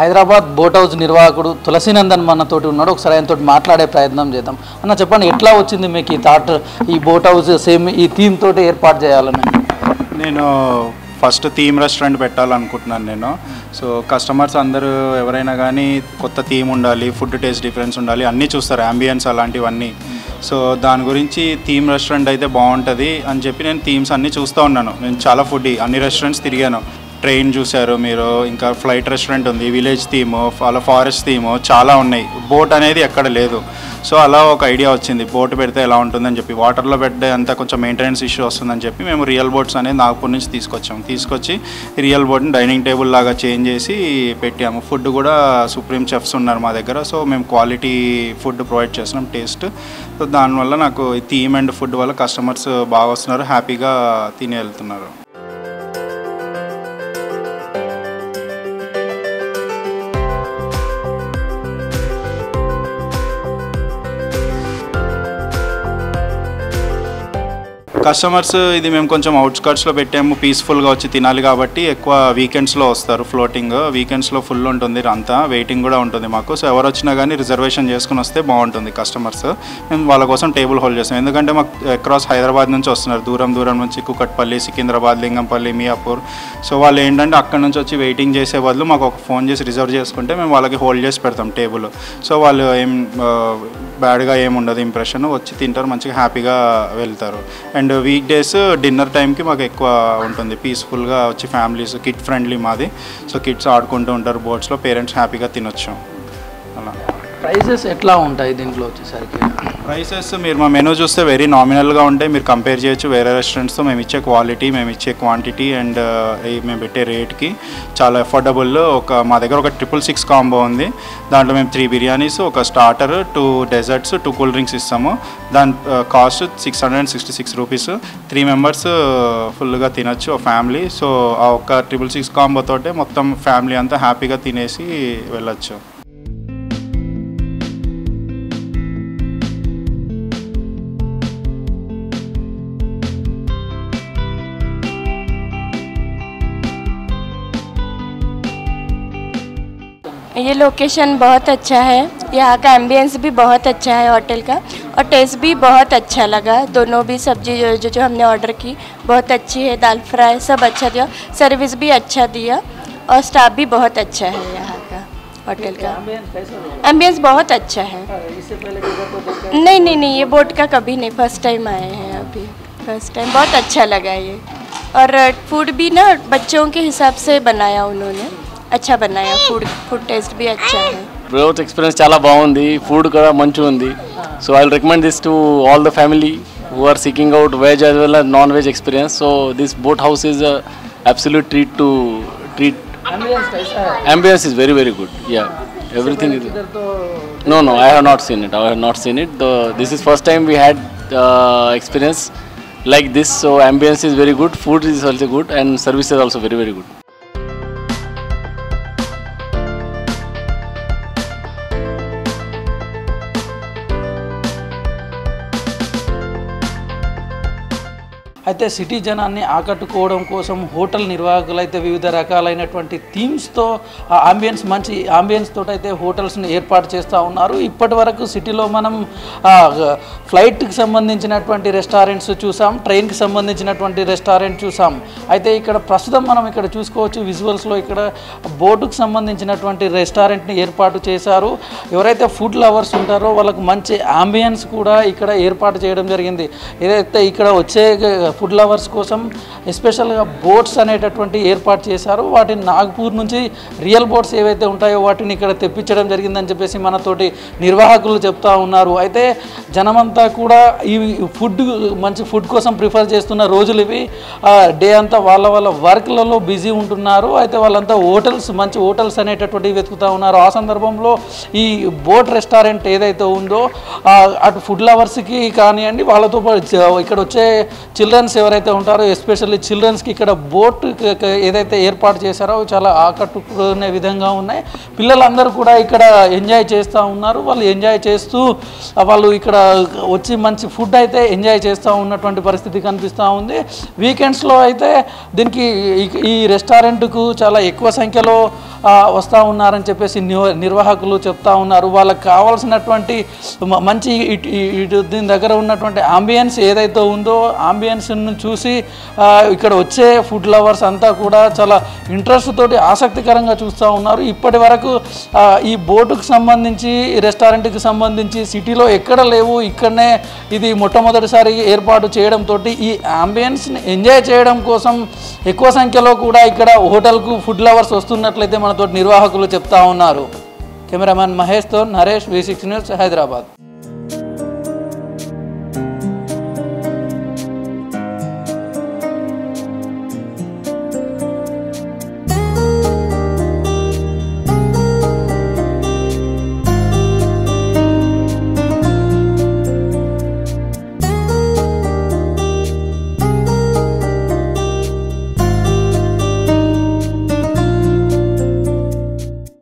Hyderabad boat house నిర్వాహకుడు తులసీనందన్ మనతోటి ఉన్నాడు. ఒకసారి ఆయనతో మాట్లాడే ప్రయత్నం చేద్దాం. అన్న చెప్పండి, ఎట్లా వచ్చింది మీకు ఈ థాట్, ఈ బోట్ హౌస్ సేమ్ ఈ థీమ్ తోటి ఏర్పాటు చేయాలని? నేను ఫస్ట్ థీమ్ రెస్టారెంట్ పెట్టాలనుకుంటున్నాను నేను. సో కస్టమర్స్ అందరూ ఎవరైనా కానీ కొత్త థీమ్ ఉండాలి, ఫుడ్ టేస్ట్ డిఫరెన్స్ ఉండాలి, అన్నీ చూస్తారు, అంబియన్స్ అలాంటివన్నీ. సో దాని గురించి థీమ్ రెస్టారెంట్ అయితే బాగుంటుంది అని చెప్పి నేను థీమ్స్ అన్నీ చూస్తూ ఉన్నాను. నేను చాలా అన్ని రెస్టారెంట్స్ తిరిగాను. ట్రైన్ చూశారు మీరు, ఇంకా ఫ్లైట్ రెస్టారెంట్ ఉంది, విలేజ్ థీము, అలా ఫారెస్ట్ థీము చాలా ఉన్నాయి. బోట్ అనేది ఎక్కడ లేదు. సో అలా ఒక ఐడియా వచ్చింది, బోట్ పెడితే ఎలా ఉంటుందని చెప్పి. వాటర్లో పెడితే అంతా కొంచెం మెయింటెనెన్స్ ఇష్యూ వస్తుందని చెప్పి మేము రియల్ బోట్స్ అనేది నాగపూర్ నుంచి తీసుకొచ్చి రియల్ బోట్ని డైనింగ్ టేబుల్ లాగా చేంజ్ చేసి పెట్టాము. ఫుడ్ కూడా సుప్రీం చెఫ్స్ ఉన్నారు మా దగ్గర. సో మేము క్వాలిటీ ఫుడ్ ప్రొవైడ్ చేస్తున్నాం, టేస్ట్. సో దానివల్ల నాకు ఈ థీమ్ అండ్ ఫుడ్ వల్ల కస్టమర్స్ బాగా వస్తున్నారు, హ్యాపీగా తిని వెళ్తున్నారు. కస్టమర్స్ ఇది మేము కొంచెం అవుట్స్కట్స్లో పెట్టాము, పీస్ఫుల్గా వచ్చి తినాలి కాబట్టి ఎక్కువ వీకెండ్స్లో వస్తారు. ఫ్లోటింగ్ వీకెండ్స్లో ఫుల్ ఉంటుంది, అంతా వెయిటింగ్ కూడా ఉంటుంది మాకు. సో ఎవరు వచ్చినా కానీ రిజర్వేషన్ చేసుకుని వస్తే బాగుంటుంది కస్టమర్స్. మేము వాళ్ళ కోసం టేబుల్ హోల్డ్ చేస్తాం, ఎందుకంటే మాకు అక్రాస్ హైదరాబాద్ నుంచి వస్తున్నారు, దూరం నుంచి కుకట్పల్లి, సికింద్రాబాద్, లింగంపల్లి, మియాపూర్. సో వాళ్ళు ఏంటంటే అక్కడ నుంచి వచ్చి వెయిటింగ్ చేసే బదులు మాకు ఒక ఫోన్ చేసి రిజర్వ్ చేసుకుంటే మేము వాళ్ళకి హోల్డ్ చేసి పెడతాం టేబుల్. సో వాళ్ళు ఏం బ్యాడ్గా ఏముండదు ఇంప్రెషన్, వచ్చి తింటారు, మంచిగా హ్యాపీగా వెళ్తారు. అండ్ వీక్ డేస్ డిన్నర్ టైంకి మాకు ఎక్కువ ఉంటుంది, పీస్ఫుల్గా వచ్చి ఫ్యామిలీస్, కిడ్ ఫ్రెండ్లీ మాది. సో కిడ్స్ ఆడుకుంటూ ఉంటారు బోట్స్లో, పేరెంట్స్ హ్యాపీగా తినొచ్చు. అలా ప్రైజెస్ ఎట్లా ఉంటాయి దీంట్లో వచ్చేసరికి? ప్రైసెస్ మీరు మా మెనూ చూస్తే వెరీ నామినల్గా ఉంటాయి, మీరు కంపేర్ చేయొచ్చు వేరే రెస్టారెంట్స్తో. మేము ఇచ్చే క్వాలిటీ, మేము ఇచ్చే క్వాంటిటీ అండ్ మేము పెట్టే రేట్కి చాలా అఫోర్డబుల్. మా దగ్గర ఒక 666 కాంబో ఉంది, దాంట్లో మేము 3 బిర్యానీస్, ఒక స్టార్టర్, 2 డెజర్ట్స్, 2 కూల్ డ్రింక్స్ ఇస్తాము. దాని కాస్ట్ 666 రూపీస్. 3 మెంబర్స్ ఫుల్గా తినొచ్చు ఫ్యామిలీ. సో ఆ ఒక 666 కాంబోతోటే మొత్తం ఫ్యామిలీ అంతా హ్యాపీగా తినేసి వెళ్ళొచ్చు. ये लोकेशन बहुत अच्छा है, यहाँ का एम्बियंस भी बहुत अच्छा है होटल का, और टेस्ट भी बहुत अच्छा लगा. दोनों भी सब्जी जो हमने ऑर्डर की बहुत अच्छी है, दाल फ्राई सब अच्छा दिया, सर्विस भी अच्छा दिया, और स्टाफ भी बहुत अच्छा है यहाँ का होटल का. एम्बियंस बहुत अच्छा है. नहीं, ये बोट का कभी नहीं, फर्स्ट टाइम आए हैं अभी, फर्स्ट टाइम. बहुत अच्छा लगा ये, और फूड भी ना बच्चों के हिसाब से बनाया उन्होंने, अच्छा बनाया. फूड टेस्ट भी अच्छा है. बहुत एक्सपीरियंस చాలా బాగుంది, ఫుడ్ కూడా మంచిగా ఉంది. So I will recommend this to all the family who are seeking out veg as well as non-veg experience. So this boat house is a absolute treat. Ambience is very good. Yeah, everything is. No, I have not seen it. This is first time we had experience like this. So ambience is very good, food is also good, and service is also very good. అయితే city జనాన్ని ఆకట్టుకోవడం కోసం hotel నిర్వాహకులు అయితే వివిధ రకాలైనటువంటి థీమ్స్తో మంచి ambience తోటి అయితే హోటల్స్ని ఏర్పాటు చేస్తూ ఉన్నారు. ఇప్పటి వరకు సిటీలో మనం ఫ్లైట్కి సంబంధించినటువంటి రెస్టారెంట్స్ చూసాం, ట్రైన్కి సంబంధించినటువంటి రెస్టారెంట్ చూసాం. అయితే ఇక్కడ ప్రస్తుతం మనం ఇక్కడ చూసుకోవచ్చు విజువల్స్లో, ఇక్కడ బోటుకు సంబంధించినటువంటి రెస్టారెంట్ని ఏర్పాటు చేశారు. ఎవరైతే ఫుడ్ లవర్స్ ఉంటారో వాళ్ళకు మంచి ఆంబియన్స్ కూడా ఇక్కడ ఏర్పాటు చేయడం జరిగింది. ఏదైతే ఇక్కడ వచ్చే ఫుడ్ లవర్స్ కోసం ఎస్పెషల్గా బోట్స్ అనేటటువంటి ఏర్పాటు చేశారు. వాటిని నాగపూర్ నుంచి రియల్ బోట్స్ ఏవైతే ఉంటాయో వాటిని ఇక్కడ తెప్పించడం జరిగిందని చెప్పేసి మనతోటి నిర్వాహకులు చెప్తా ఉన్నారు. అయితే జనమంతా కూడా ఈ మంచి ఫుడ్ కోసం ప్రిఫర్ చేస్తున్న రోజులు ఇవి. డే అంతా వాళ్ళ వర్క్లలో బిజీ ఉంటున్నారు. అయితే వాళ్ళంతా మంచి హోటల్స్ అనేటటువంటివి వెతుకుతూ ఉన్నారు. ఆ సందర్భంలో ఈ బోట్ రెస్టారెంట్ ఏదైతే ఉందో అటు ఫుడ్ లవర్స్కి కానివ్వండి, వాళ్ళతో పాటు ఇక్కడ వచ్చే చిల్డ్రన్స్ ఎవరైతే ఉంటారో ఎస్పెషల్లీ చిల్డ్రన్స్కి ఇక్కడ బోట్ ఏదైతే ఏర్పాటు చేశారో చాలా ఆకట్టుకునే విధంగా ఉన్నాయి. పిల్లలందరూ కూడా ఇక్కడ ఎంజాయ్ చేస్తూ ఉన్నారు. వాళ్ళు ఎంజాయ్ చేస్తూ వాళ్ళు ఇక్కడ వచ్చి మంచి ఫుడ్ అయితే ఎంజాయ్ చేస్తూ ఉన్నటువంటి పరిస్థితి కనిపిస్తూ ఉంది. వీకెండ్స్లో అయితే దీనికి ఈ రెస్టారెంట్కు చాలా ఎక్కువ సంఖ్యలో వస్తూ ఉన్నారని చెప్పేసి నిర్వాహకులు చెప్తా ఉన్నారు. వాళ్ళకి కావాల్సినటువంటి మంచి దీని దగ్గర ఉన్నటువంటి ఆంబియన్స్ ఏదైతే ఉందో ఆంబియన్స్ను చూసి ఇక్కడ వచ్చే ఫుడ్ లవర్స్ అంతా కూడా చాలా ఇంట్రెస్ట్ తోటి ఆసక్తికరంగా చూస్తూ ఉన్నారు. ఇప్పటి వరకు ఈ బోటుకు సంబంధించి రెస్టారెంట్కి సంబంధించి సిటీలో ఎక్కడ లేవు, ఇక్కడనే ఇది మొట్టమొదటిసారి ఏర్పాటు చేయడంతో ఈ ఆంబియన్స్ని ఎంజాయ్ చేయడం కోసం ఎక్కువ సంఖ్యలో కూడా ఇక్కడ హోటల్కు ఫుడ్ లవర్స్ వస్తున్నట్లయితే మనతో నిర్వాహకులు చెప్తా ఉన్నారు. కెమెరామ్యాన్ మహేష్తో నరేష్, V6 న్యూస్, హైదరాబాద్.